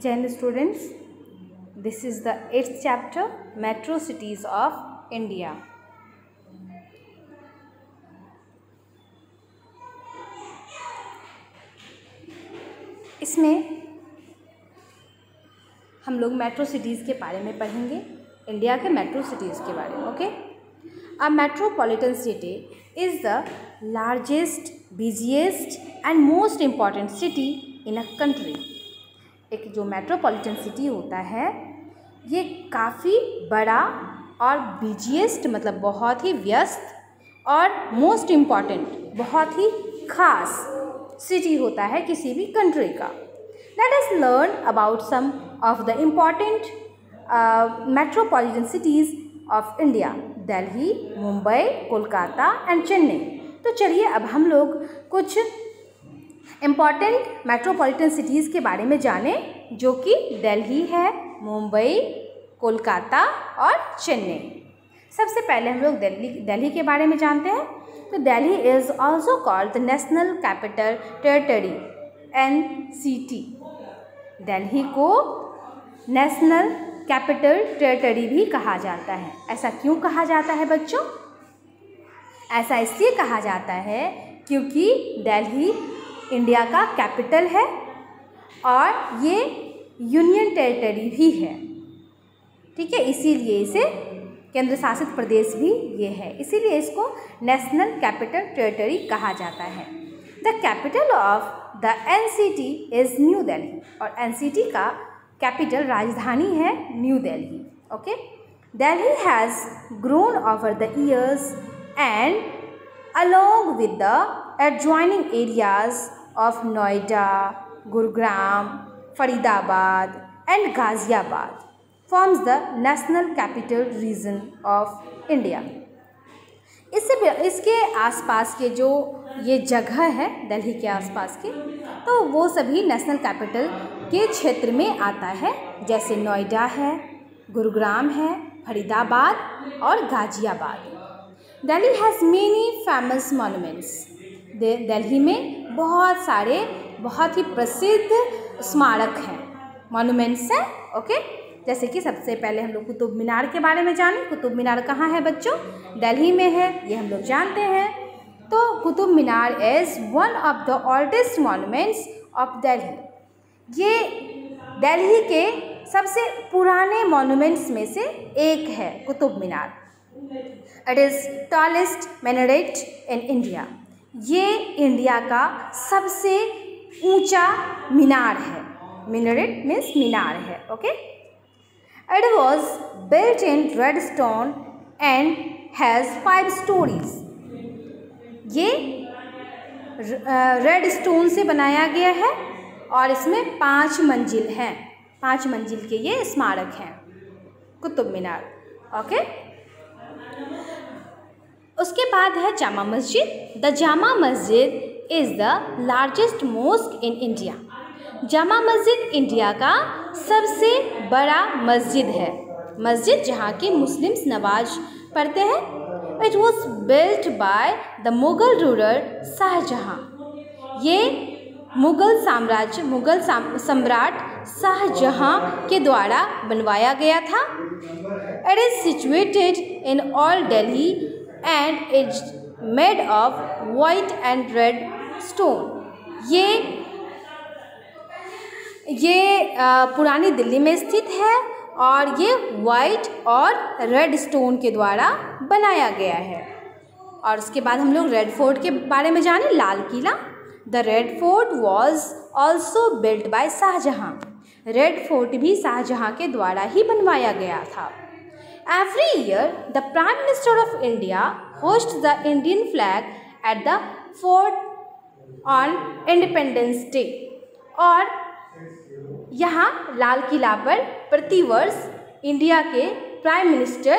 Gen students, this is the 8th chapter, Metro Cities of India. इसमें हम लोग metro cities के बारे में पढ़ेंगे, इंडिया के मेट्रो सिटीज़ के बारे में. Okay, a metropolitan city is the largest, busiest and most important city in a country. एक जो मेट्रोपॉलिटन सिटी होता है ये काफ़ी बड़ा और बिजिएस्ट मतलब बहुत ही व्यस्त और मोस्ट इम्पॉर्टेंट बहुत ही खास सिटी होता है किसी भी कंट्री का. Let us learn about some of the important metropolitan cities of India. Delhi, Mumbai, Kolkata and Chennai. तो चलिए अब हम लोग कुछ इम्पॉर्टेंट मेट्रोपॉलिटन सिटीज़ के बारे में जानें जो कि दिल्ली है, मुंबई, कोलकाता और चेन्नई. सबसे पहले हम लोग दिल्ली के बारे में जानते हैं. तो Delhi is also called the national capital territory NCT. Delhi को नेशनल कैपिटल टेरिटरी भी कहा जाता है. ऐसा क्यों कहा जाता है बच्चों? ऐसा इसलिए कहा जाता है क्योंकि दिल्ली इंडिया का कैपिटल है और ये यूनियन टेरिटरी भी है. ठीक है, इसीलिए इसे केंद्र शासित प्रदेश भी ये है, इसीलिए इसको नेशनल कैपिटल टेरिटरी कहा जाता है. The capital of the NCT is new Delhi. और NCT का कैपिटल राजधानी है new Delhi. Okay, Delhi has grown over the years and along with the adjoining areas of Noida, Gurugram, Faridabad and Ghaziabad forms the national capital region of India. इसके आसपास के जो ये जगह है दिल्ली के आसपास के, तो वो सभी नेशनल कैपिटल के क्षेत्र में आता है. जैसे नोएडा है, गुरुग्राम है, फरीदाबाद और Ghaziabad. Delhi has many famous monuments. Delhi में बहुत सारे बहुत ही प्रसिद्ध स्मारक हैं, मॉन्यूमेंट्स हैं. ओके, जैसे कि सबसे पहले हम लोग कुतुब मीनार के बारे में जानें. कुतुब मीनार कहाँ है बच्चों? दिल्ली में है, ये हम लोग जानते हैं. तो Qutub Minar is one of the oldest monuments of Delhi. ये दिल्ली के सबसे पुराने मॉन्यूमेंट्स में से एक है Qutub Minar. It is tallest minaret in India. ये इंडिया का सबसे ऊंचा मीनार है. minaret मीन्स मीनार है. Okay, it was built in red stone and has 5 stories. ये रेड स्टोन से बनाया गया है और इसमें 5 मंजिल हैं. 5 मंजिल के ये स्मारक हैं कुतुब मीनार. ओके, उसके बाद है Jama Masjid. The Jama Masjid is the largest mosque in India. Jama Masjid India का सबसे बड़ा मस्जिद है. मस्जिद जहाँ के मुस्लिम्स नमाज पढ़ते हैं. It was built by the Mughal ruler Shahjahan. ये मुग़ल सम्राट शाहजहाँ के द्वारा बनवाया गया था. It is situated in old Delhi and it's made of white and red stone. ये पुरानी दिल्ली में स्थित है और ये वाइट और रेड स्टोन के द्वारा बनाया गया है. और उसके बाद हम लोग रेड फोर्ट के बारे में जानें. Lal Qila. The red fort was also built by Shahjahan. Red fort भी शाहजहाँ के द्वारा ही बनवाया गया था. Every year, the Prime Minister of India hosts the Indian flag at the fort on Independence Day. और यहाँ लाल किला पर प्रतिवर्ष इंडिया के प्राइम मिनिस्टर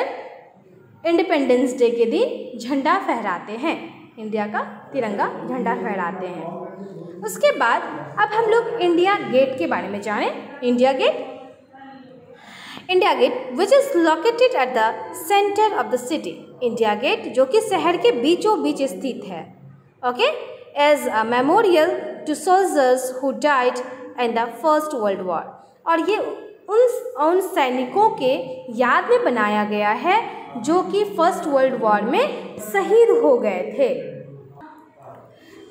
इंडिपेंडेंस डे के दिन झंडा फहराते हैं. इंडिया का तिरंगा झंडा फहराते हैं. उसके बाद अब हम लोग इंडिया गेट के बारे में जानें. India Gate which is located at the centre of the city. India Gate जो कि शहर के बीचों बीच स्थित है. Okay, as a memorial to soldiers who died in the First World War. और ये उन सैनिकों के याद में बनाया गया है जो कि फर्स्ट वर्ल्ड वॉर में शहीद हो गए थे।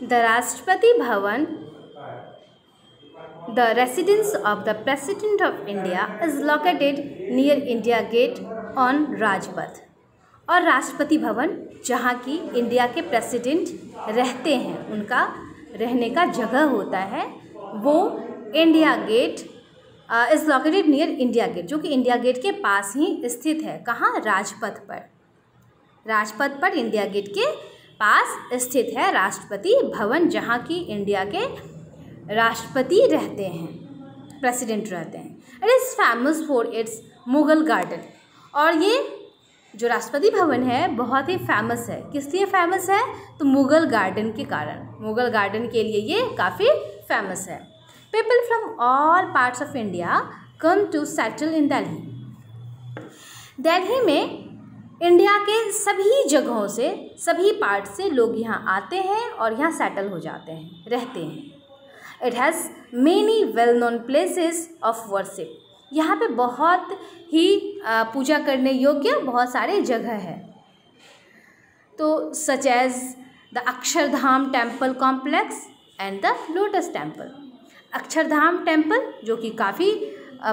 The Rashtrapati Bhavan, the residence of the president of India is located near India get on Rajpath. और राष्ट्रपति भवन जहाँ की इंडिया के प्रेसिडेंट रहते हैं, उनका रहने का जगह होता है, वो India Gate is located near India Gate, जो कि इंडिया गेट के पास ही स्थित है। कहाँ? राजपथ पर। राजपथ पर इंडिया गेट के पास स्थित है राष्ट्रपति भवन, जहाँ की इंडिया के राष्ट्रपति रहते हैं, प्रेसिडेंट रहते हैं। It is famous for it's Mughal garden. और ये जो राष्ट्रपति भवन है बहुत ही फेमस है। किस लिए फेमस है? तो मुगल गार्डन के कारण, मुगल गार्डन के लिए ये काफ़ी फेमस है। People from all parts of India come to settle in Delhi. Delhi में इंडिया के सभी जगहों से, सभी पार्ट से लोग यहाँ आते हैं और यहाँ सेटल हो जाते हैं, रहते हैं। It has many well-known places of worship. यहाँ पे बहुत ही पूजा करने योग्य बहुत सारे जगह है। तो such as the Akshardham temple complex and the lotus temple. Akshardham temple जो कि काफ़ी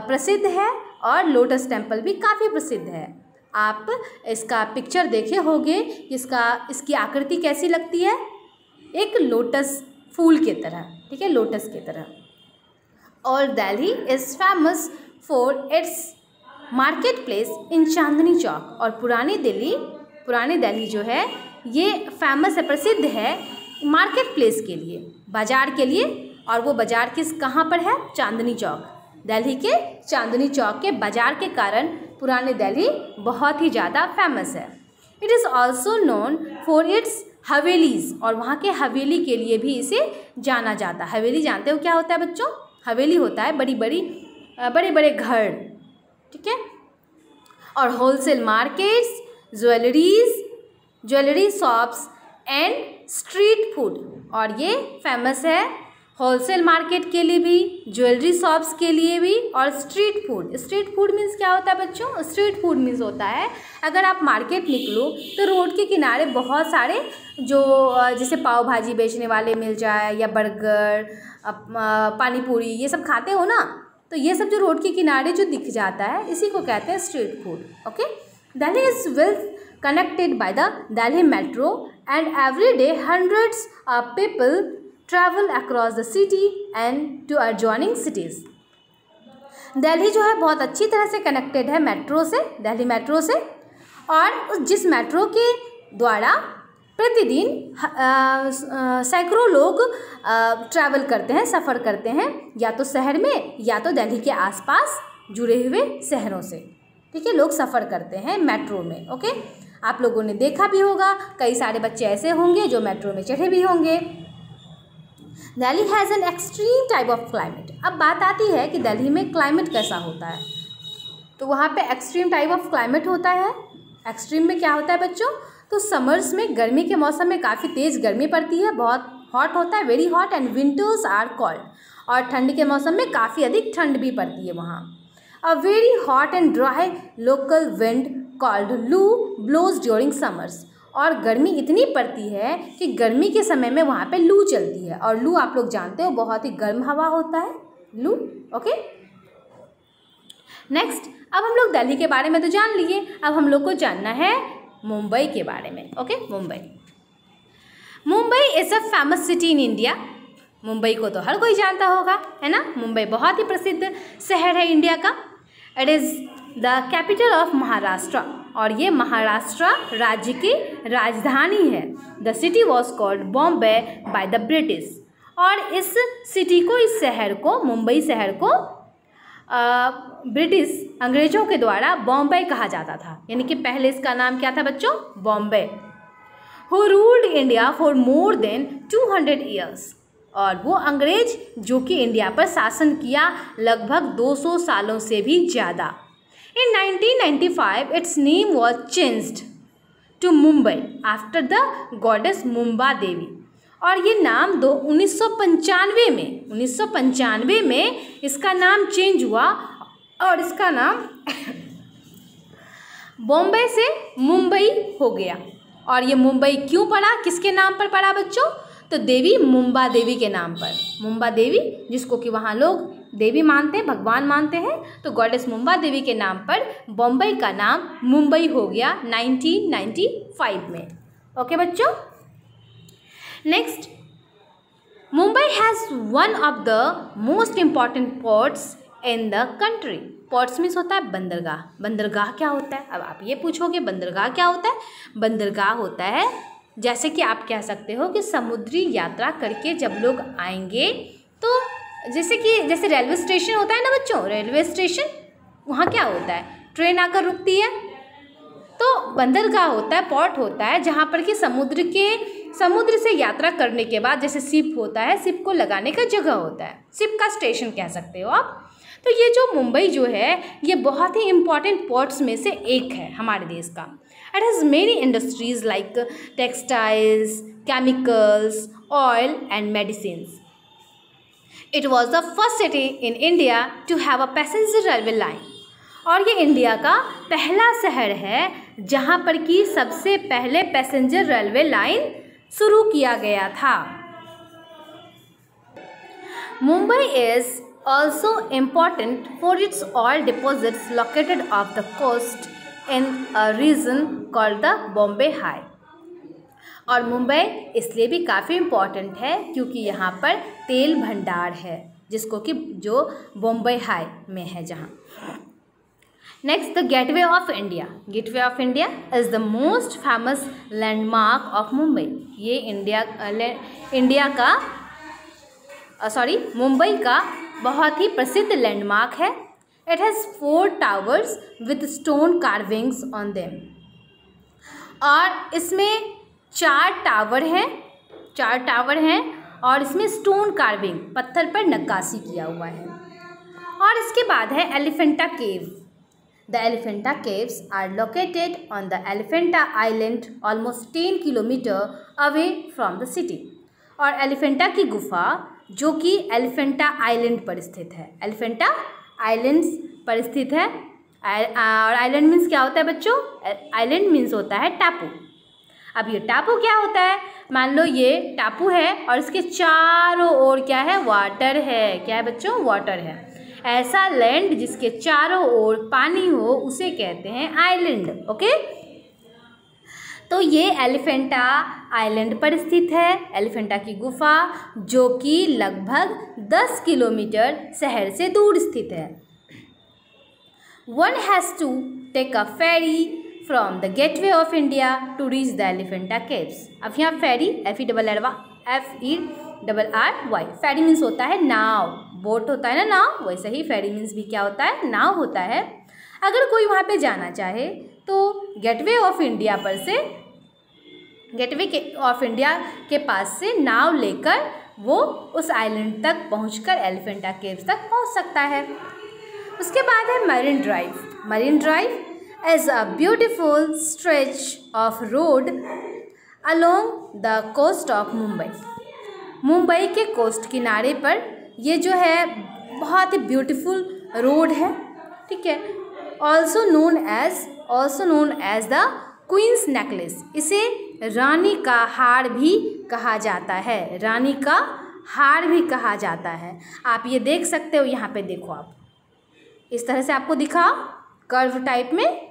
प्रसिद्ध है और लोटस टेम्पल भी काफ़ी प्रसिद्ध है। आप इसका पिक्चर देखे होंगे, इसकी आकृति कैसी लगती है? एक लोटस फूल की तरह, ठीक है, लोटस की तरह। और Delhi is famous for its market place in Chandni Chowk. और पुरानी दिल्ली जो है ये फेमस है, प्रसिद्ध है मार्केट प्लेस के लिए, बाज़ार के लिए। और वो बाज़ार कहाँ पर है? चांदनी चौक। दिल्ली के चांदनी चौक के बाज़ार के कारण पुरानी दिल्ली बहुत ही ज़्यादा फेमस है। It is also known for its havelis. और वहाँ के हवेली के लिए भी इसे जाना जाता है। हवेली जानते हो क्या होता है बच्चों? हवेली होता है बड़े बड़े घर, ठीक है। और wholesale markets, jewellery shops and street food. और ये फेमस है होलसेल मार्केट के लिए भी, ज्वेलरी शॉप्स के लिए भी, और street food. Street food means क्या होता है बच्चों? स्ट्रीट फूड मीन्स होता है अगर आप मार्केट निकलो तो रोड के किनारे बहुत सारे जो जैसे पाव भाजी बेचने वाले मिल जाए, या बर्गर, पानी पूरी, ये सब खाते हो ना, तो ये सब जो रोड के किनारे जो दिख जाता है इसी को कहते हैं street food. Okay, Delhi is well connected by the Delhi metro, and every day hundreds of people travel across the city and to adjoining cities. Delhi जो है बहुत अच्छी तरह से कनेक्टेड है मेट्रो से, दिल्ली मेट्रो से। और जिस मेट्रो के द्वारा प्रतिदिन सैकड़ों लोग ट्रैवल करते हैं, सफ़र करते हैं, या तो शहर में या तो दिल्ली के आसपास जुड़े हुए शहरों से, ठीक है, लोग सफ़र करते हैं मेट्रो में। ओके, आप लोगों ने देखा भी होगा, कई सारे बच्चे ऐसे होंगे जो मेट्रो में चढ़े भी होंगे। Delhi has an extreme type of climate. अब बात आती है कि दिल्ली में क्लाइमेट कैसा होता है, तो वहाँ पे एक्सट्रीम टाइप ऑफ क्लाइमेट होता है। एक्सट्रीम में क्या होता है बच्चों? तो समर्स में, गर्मी के मौसम में काफ़ी तेज़ गर्मी पड़ती है, बहुत हॉट होता है, very hot, and winters are cold. और ठंड के मौसम में काफ़ी अधिक ठंड भी पड़ती है वहाँ। A very hot and dry local wind called लू ब्लोज ड्यूरिंग समर्स। और गर्मी इतनी पड़ती है कि गर्मी के समय में वहाँ पे लू चलती है। और लू आप लोग जानते हो बहुत ही गर्म हवा होता है, लू। ओके, नेक्स्ट, अब हम लोग दिल्ली के बारे में तो जान लिए, अब हम लोग को जानना है मुंबई के बारे में। Okay, Mumbai is a famous city in India. Mumbai को तो हर कोई जानता होगा, है ना। मुंबई बहुत ही प्रसिद्ध शहर है इंडिया का। It is the capital of Maharashtra. और ये महाराष्ट्र राज्य की राजधानी है। The city was called Bombay by the British. और इस सिटी को, इस शहर को, मुंबई शहर को ब्रिटिश अंग्रेज़ों के द्वारा बॉम्बे कहा जाता था। यानी कि पहले इसका नाम क्या था बच्चों? Bombay. Who ruled India for more than 200 years. और वो अंग्रेज जो कि इंडिया पर शासन किया लगभग 200 सालों से भी ज़्यादा। In 1995, its name was changed to Mumbai after the goddess Mumba Devi. और ये नाम 1995 में इसका नाम चेंज हुआ और इसका नाम बॉम्बे से मुंबई हो गया। और ये मुंबई क्यों पड़ा, किसके नाम पर पड़ा बच्चों? तो देवी मुंबा देवी के नाम पर। मुंबा देवी, जिसको कि वहाँ लोग देवी मानते हैं, भगवान मानते हैं, तो गॉडेस मुंबा देवी के नाम पर बॉम्बे का नाम मुंबई हो गया 1995 में। ओके बच्चों, next, Mumbai has one of the most important ports in the country. Ports means होता है बंदरगाह। बंदरगाह क्या होता है? अब आप ये पूछोगे बंदरगाह क्या होता है? बंदरगाह होता है, जैसे कि आप कह सकते हो कि समुद्री यात्रा करके जब लोग आएंगे, तो जैसे रेलवे स्टेशन होता है ना बच्चों, रेलवे स्टेशन, वहाँ क्या होता है? ट्रेन आकर रुकती है। तो बंदरगाह होता है, पोर्ट होता है, जहाँ पर कि समुद्र से यात्रा करने के बाद जैसे शिप होता है, शिप को लगाने का जगह होता है, शिप का स्टेशन कह सकते हो आप। तो ये जो मुंबई जो है, ये बहुत ही इम्पॉर्टेंट पोर्ट्स में से एक है हमारे देश का। It has many industries like textiles, chemicals, oil and medicines. It was the first city in India to have a passenger railway line. और ये इंडिया का पहला शहर है जहाँ पर कि सबसे पहले पैसेंजर रेलवे लाइन शुरू किया गया था। Mumbai is also important for its oil deposits located off the coast in a region called the Bombay High। और मुंबई इसलिए भी काफ़ी इम्पॉर्टेंट है क्योंकि यहाँ पर तेल भंडार है, जिसको कि जो बॉम्बे हाई में है जहाँ। Next, the gateway of India. Gateway of India is the most famous landmark of Mumbai. ये मुंबई का बहुत ही प्रसिद्ध लैंडमार्क है। It has 4 towers with stone carvings on them. और इसमें 4 टावर हैं और इसमें स्टोन कार्विंग, पत्थर पर नक्काशी किया हुआ है। और इसके बाद है Elephanta cave. The Elephanta caves are located on the Elephanta island almost 10 kilometre away from the city. और एलिफेंटा की गुफा जो कि एलिफेंटा आइलैंड पर स्थित है, एलिफेंटा आइलैंड पर स्थित है। और आइलैंड मीन्स क्या होता है बच्चों? आइलैंड मीन्स होता है टापू। अब ये टापू क्या होता है? मान लो ये टापू है और इसके चारों ओर क्या है? वाटर है। क्या है बच्चों? वाटर है। ऐसा लैंड जिसके चारों ओर पानी हो उसे कहते हैं आइलैंड। ओके, तो ये एलिफेंटा आइलैंड पर स्थित है, एलिफेंटा की गुफा, जो कि लगभग 10 किलोमीटर शहर से दूर स्थित है। One has to take a ferry from the gateway of India to reach the Elephanta Caves। अब यहाँ फेरी FERRY, फेरी मीन्स होता है नाव, बोट होता है ना नाव, वैसे ही फेरी मीन्स भी क्या होता है? नाव होता है। अगर कोई वहाँ पे जाना चाहे तो गेटवे ऑफ इंडिया के पास से नाव लेकर वो उस आइलैंड तक पहुंचकर एलिफेंटा केव्स तक पहुंच सकता है। उसके बाद है Marine Drive. Marine Drive is a beautiful stretch of road along the coast of Mumbai. Mumbai के कोस्ट किनारे पर ये जो है बहुत ही ब्यूटीफुल रोड है, ठीक है। Also known as the Queen's Necklace. इसे रानी का हार भी कहा जाता है, रानी का हार भी कहा जाता है। आप ये देख सकते हो, यहाँ पे देखो, आप इस तरह से आपको दिखा कर्व टाइप में,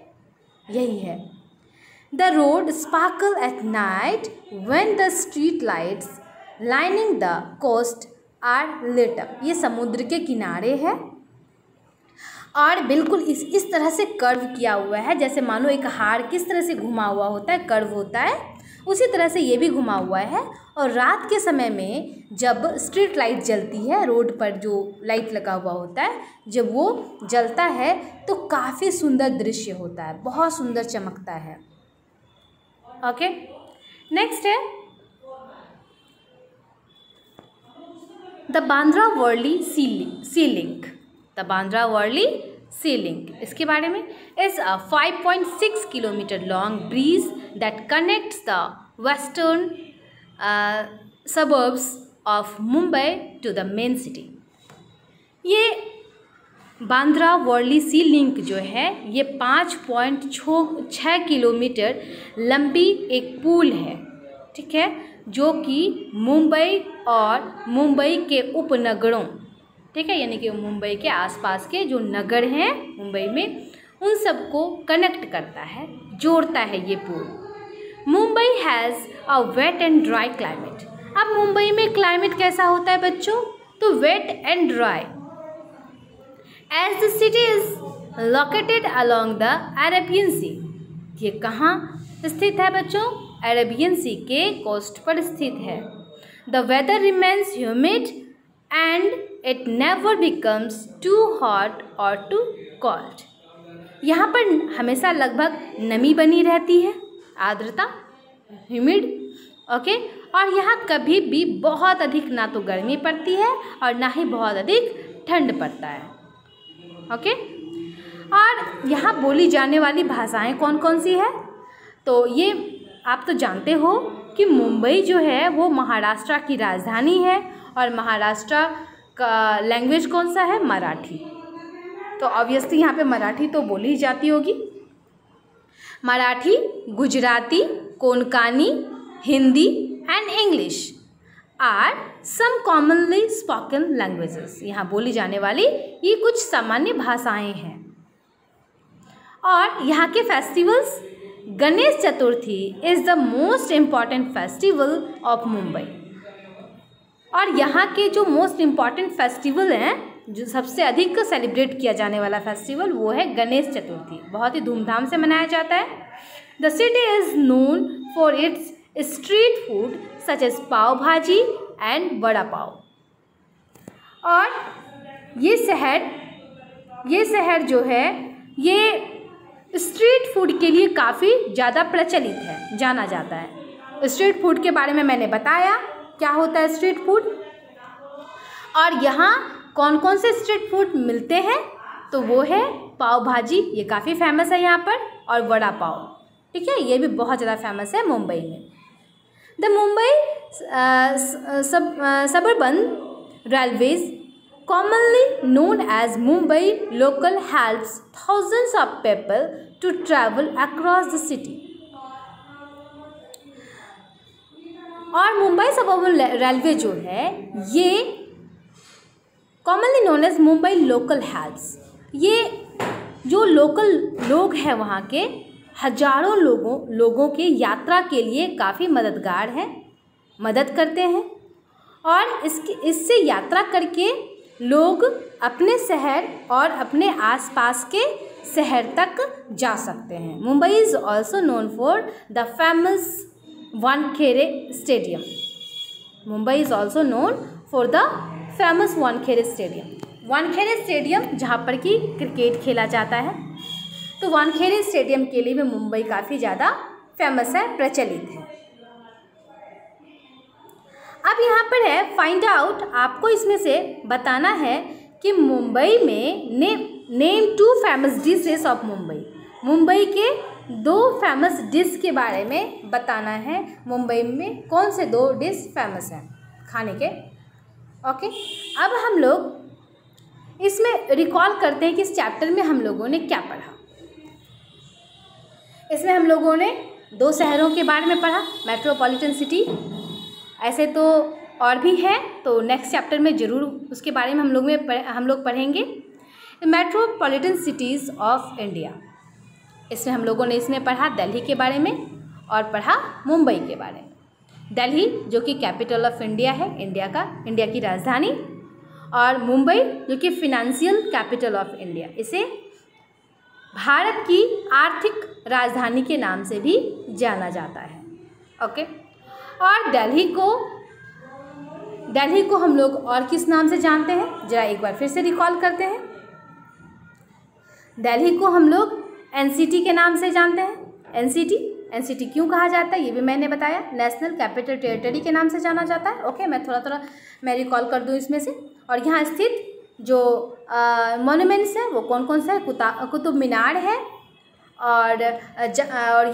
यही है। The road sparkle at night when the street lights lining the coast are lit up. ये समुद्र के किनारे है और बिल्कुल इस तरह से कर्व किया हुआ है, जैसे मानो एक हार किस तरह से घुमा हुआ होता है, कर्व होता है, उसी तरह से ये भी घुमा हुआ है। और रात के समय में जब स्ट्रीट लाइट जलती है, रोड पर जो लाइट लगा हुआ होता है, जब वो जलता है तो काफ़ी सुंदर दृश्य होता है, बहुत सुंदर चमकता है। ओके, नेक्स्ट है the Bandra Worli Sea Link. The Bandra Worli Sea Link, इसके बारे में, is a 5.6 kilometre long bridge that connects the western suburbs of Mumbai to the main city। ये बांद्रा वर्ली सी लिंक जो है ये 5.6 किलोमीटर लंबी एक पुल है, ठीक है, जो कि मुंबई और मुंबई के उपनगरों, ठीक है, यानी कि मुंबई के आसपास के जो नगर हैं मुंबई में उन सबको कनेक्ट करता है, जोड़ता है ये पुल। Mumbai has a wet and dry climate. अब मुंबई में क्लाइमेट कैसा होता है बच्चों? तो wet and dry. As the city is located along the Arabian sea. ये कहाँ स्थित है बच्चों? अरेबियन सी के कोस्ट पर स्थित है। The weather remains humid and it never becomes too hot और टू कोल्ड। यहाँ पर हमेशा लगभग नमी बनी रहती है, आर्द्रता, ह्यूमिड, ओके, और यहाँ कभी भी बहुत अधिक ना तो गर्मी पड़ती है और ना ही बहुत अधिक ठंड पड़ता है, ओके। और यहाँ बोली जाने वाली भाषाएं कौन कौन सी है? तो ये आप तो जानते हो कि मुंबई जो है वो महाराष्ट्र की राजधानी है और महाराष्ट्र का लैंग्वेज कौन सा है? मराठी। तो ऑब्वियसली यहाँ पे मराठी तो बोली जाती होगी। Marathi, Gujarati, Konkani, Hindi and English are some commonly spoken languages. यहाँ बोली जाने वाली ये कुछ सामान्य भाषाएं हैं। और यहाँ के festivals, Ganesh Chaturthi is the most important festival of Mumbai. और यहाँ के जो मोस्ट इम्पॉर्टेंट फेस्टिवल हैं, जो सबसे अधिक सेलिब्रेट किया जाने वाला फेस्टिवल, वो है गणेश चतुर्थी। बहुत ही धूमधाम से मनाया जाता है। The city is known for its street food such as pav bhaji and vada pav. और ये शहर जो है ये स्ट्रीट फूड के लिए काफ़ी ज़्यादा प्रचलित है, जाना जाता है। स्ट्रीट फूड के बारे में मैंने बताया क्या होता है स्ट्रीट फूड, और यहाँ कौन कौन से स्ट्रीट फूड मिलते हैं? तो वो है पाव भाजी, ये काफ़ी फेमस है यहाँ पर, और वड़ा पाव, ठीक है, ये भी बहुत ज़्यादा फेमस है मुंबई में। The Mumbai suburban railways commonly known as Mumbai local helps thousands of people to travel across the city. और मुंबई सबर्बन रेलवे जो है ये commonly known as Mumbai local helps, ये जो लोकल लोग हैं वहाँ के हजारों लोगों के यात्रा के लिए काफ़ी मददगार हैं, मदद करते हैं। और इससे यात्रा करके लोग अपने शहर और अपने आसपास के शहर तक जा सकते हैं। Mumbai is also known for the famous Wankhede stadium. Mumbai is also known for the famous Wankhede stadium. Wankhede stadium जहाँ पर कि क्रिकेट खेला जाता है, तो वानखेड़े स्टेडियम के लिए भी मुंबई काफ़ी ज़्यादा फेमस है, प्रचलित है। अब यहाँ पर है फाइंड आउट, आपको इसमें से बताना है कि मुंबई में name 2 famous dishes of Mumbai. Mumbai के 2 फेमस डिश के बारे में बताना है। मुंबई में कौन से 2 डिश फेमस हैं खाने के, ओके। अब हम लोग इसमें रिकॉल करते हैं कि इस चैप्टर में हम लोगों ने क्या पढ़ा। इसमें हम लोगों ने 2 शहरों के बारे में पढ़ा, मेट्रोपॉलिटन सिटी, ऐसे तो और भी है, तो नेक्स्ट चैप्टर में ज़रूर उसके बारे में हम लोग पढ़ेंगे। मेट्रोपॉलिटन सिटीज़ ऑफ इंडिया, इसमें हम लोगों ने इसमें पढ़ा दिल्ली के बारे में और पढ़ा मुंबई के बारे में। दिल्ली जो कि कैपिटल ऑफ इंडिया है, इंडिया की राजधानी, और मुंबई जो कि फिनेंशियल कैपिटल ऑफ इंडिया, इसे भारत की आर्थिक राजधानी के नाम से भी जाना जाता है, ओके। और दिल्ली को हम लोग और किस नाम से जानते हैं, जरा एक बार फिर से रिकॉल करते हैं। दिल्ली को हम लोग एनसीटी के नाम से जानते हैं। एनसीटी क्यों कहा जाता है ये भी मैंने बताया, नेशनल कैपिटल टेरिटरी के नाम से जाना जाता है, ओके। मैं थोड़ा मैं रिकॉल कर दूं इसमें से। और यहाँ स्थित जो मॉन्यूमेंट्स हैं वो कौन कौन से हैं? कुतुब मीनार है, और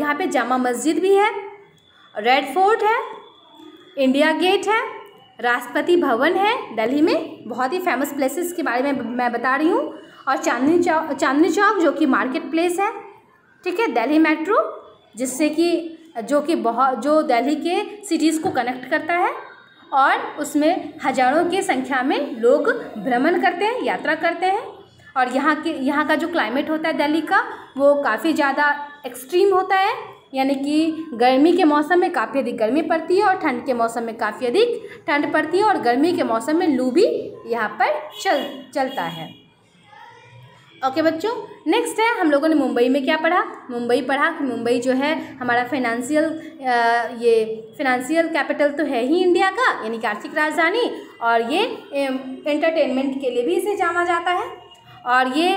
यहाँ पे जामा मस्जिद भी है, रेड फोर्ट है, इंडिया गेट है, राष्ट्रपति भवन है दिल्ली में, बहुत ही फेमस प्लेसेस के बारे में मैं बता रही हूँ, और चांदनी चौक जो कि मार्केट प्लेस है, ठीक है। दिल्ली मेट्रो जिससे कि जो दिल्ली के सिटीज़ को कनेक्ट करता है, और उसमें हज़ारों की संख्या में लोग भ्रमण करते हैं, यात्रा करते हैं। और यहाँ का जो क्लाइमेट होता है दिल्ली का, वो काफ़ी ज़्यादा एक्सट्रीम होता है, यानी कि गर्मी के मौसम में काफ़ी अधिक गर्मी पड़ती है और ठंड के मौसम में काफ़ी अधिक ठंड पड़ती है, और गर्मी के मौसम में लू भी यहाँ पर चलता है। ओके बच्चों, नेक्स्ट है हम लोगों ने मुंबई में क्या पढ़ा। मुंबई पढ़ा कि मुंबई जो है हमारा फिनेंशियल कैपिटल तो है ही इंडिया का, यानी कि आर्थिक राजधानी, और ये एंटरटेनमेंट के लिए भी इसे जाना जाता है। और ये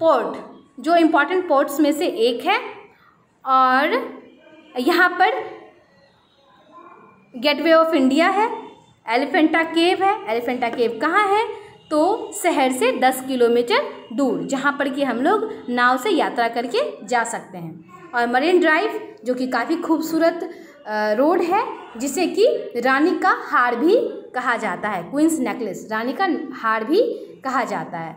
पोर्ट जो इम्पोर्टेंट पोर्ट्स में से एक है, और यहाँ पर गेटवे ऑफ इंडिया है, एलिफेंटा केव है। एलिफेंटा केव कहाँ है? तो शहर से 10 किलोमीटर दूर, जहाँ पर कि हम लोग नाव से यात्रा करके जा सकते हैं। और मरीन ड्राइव जो कि काफ़ी खूबसूरत रोड है, जिसे कि रानी का हार भी कहा जाता है, क्वींस नेकलेस, रानी का हार भी कहा जाता है।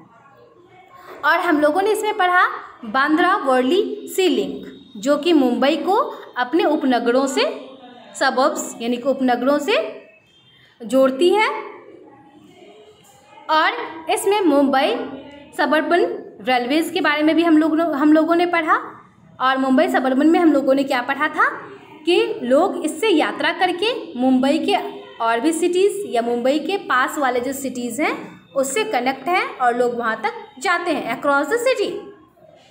और हम लोगों ने इसमें पढ़ा बांद्रा वर्ली सी लिंक, जो कि मुंबई को अपने उपनगरों से, सबर्ब्स यानी कि उपनगरों से जोड़ती है। और इसमें मुंबई सबर्बन रेलवेज़ के बारे में भी हम लोगों ने पढ़ा। और मुंबई सबर्बन में हम लोगों ने क्या पढ़ा था कि लोग इससे यात्रा करके मुंबई के और भी सिटीज़ या मुंबई के पास वाले जो सिटीज़ हैं उससे कनेक्ट हैं, और लोग वहाँ तक जाते हैं, अक्रॉस द सिटी,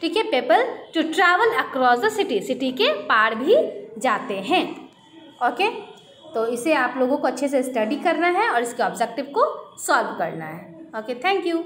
ठीक है। People to travel across the city, city के पार भी जाते हैं। ओके, तो इसे आप लोगों को अच्छे से स्टडी करना है और इसके ऑब्जेक्टिव को सॉल्व करना है। Okay, thank you.